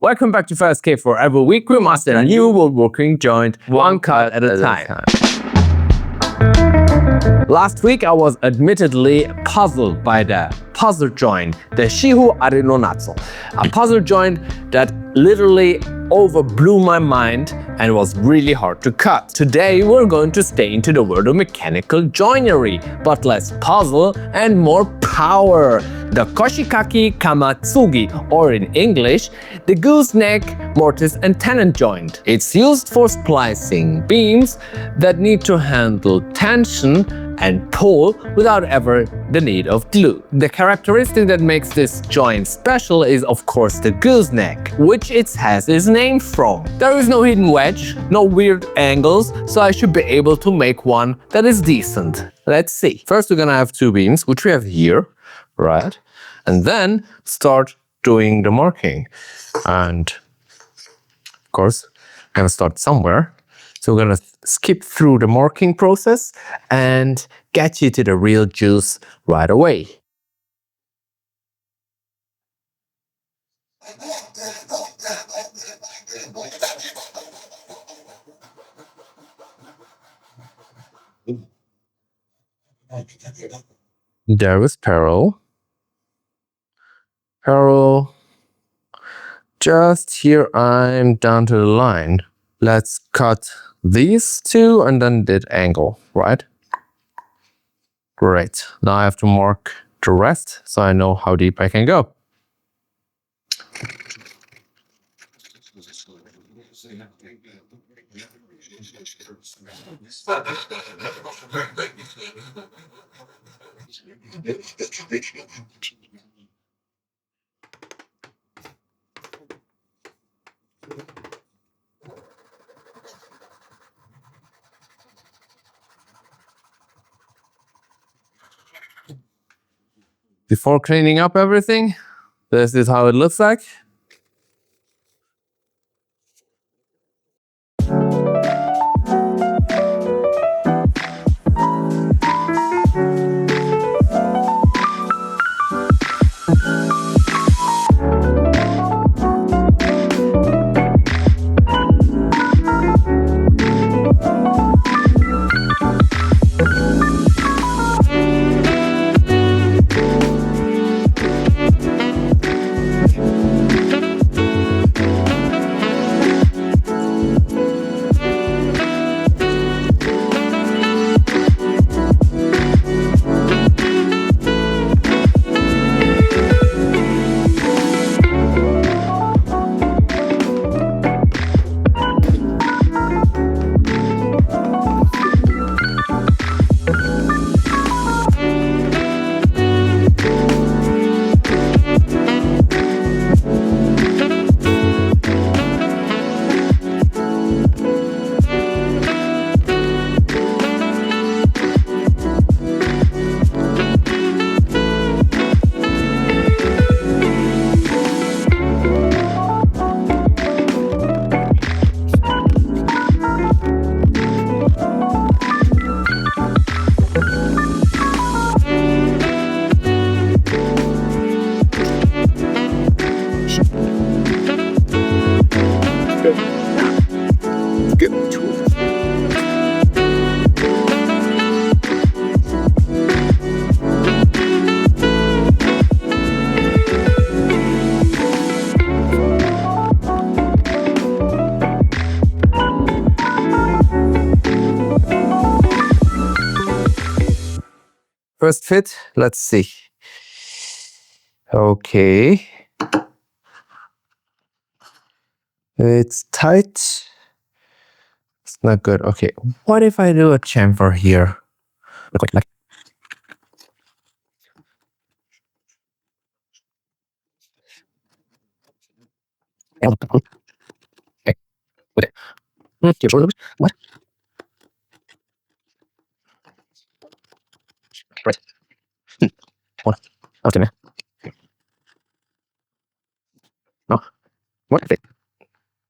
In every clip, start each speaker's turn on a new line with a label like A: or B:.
A: Welcome back to First K. For every week we master a new woodworking joint, one cut at a time. Last week I was admittedly puzzled by the puzzle joint, the shiho-ari no natsu, a puzzle joint that literally overblew my mind and was really hard to cut. Today we're going to stay into the world of mechanical joinery, but less puzzle and more power. The Koshikake-kama-tsugi, or in English, the gooseneck, mortise and tenon joint. It's used for splicing beams that need to handle tension and pull without ever the need of glue. The characteristic that makes this joint special is of course the gooseneck, which it has its name from. There is no hidden wedge, no weird angles, so I should be able to make one that is decent. Let's see. First we're gonna have two beams, which we have here, right? And then start doing the marking. And of course, I'm gonna start somewhere. So we're gonna skip through the marking process and get you to the real juice right away. There is Pharaoh. Pharaoh. Just here I'm down to the line. Let's cut these two and then that angle, right? Great. Now I have to mark the rest so I know how deep I can go. Before cleaning up everything, this is how it looks like. First fit, let's see. Okay. It's tight. It's not good. Okay, what if I do a chamfer here? Like what? Right. What? Okay, man. No.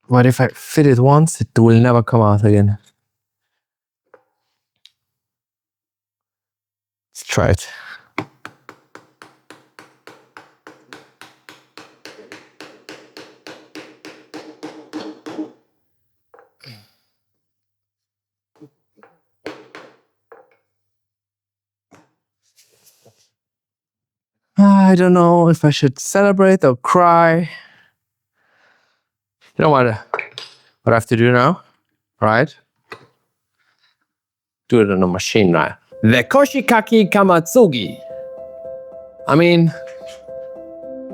A: What if I fit it once? It will never come out again. Let's try it. I don't know if I should celebrate or cry. You know what I have to do now, right? Do it on a machine now. The Koshikake-kama-tsugi. I mean,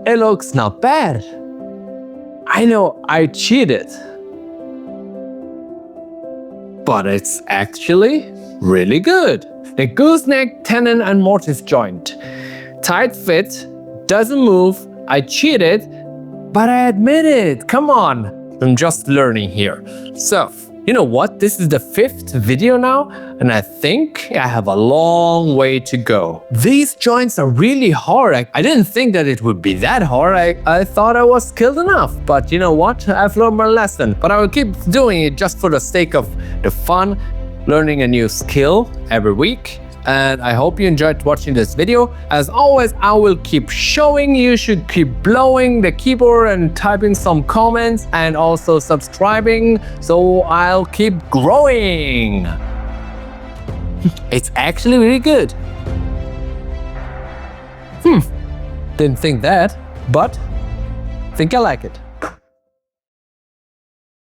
A: it looks not bad. I know I cheated, but it's actually really good. The gooseneck, tenon and mortise joint. Tight fit, doesn't move. I cheated, but I admit it. Come on, I'm just learning here. So, you know what? This is the 5th video now, and I think I have a long way to go. These joints are really hard. I didn't think that it would be that hard. I thought I was skilled enough, but you know what? I've learned my lesson. But I will keep doing it just for the sake of the fun, learning a new skill every week. And I hope you enjoyed watching this video. As always, I will keep showing you. Should keep blowing the keyboard and typing some comments and also subscribing, so I'll keep growing. It's actually really good. Didn't think that, but I think I like it.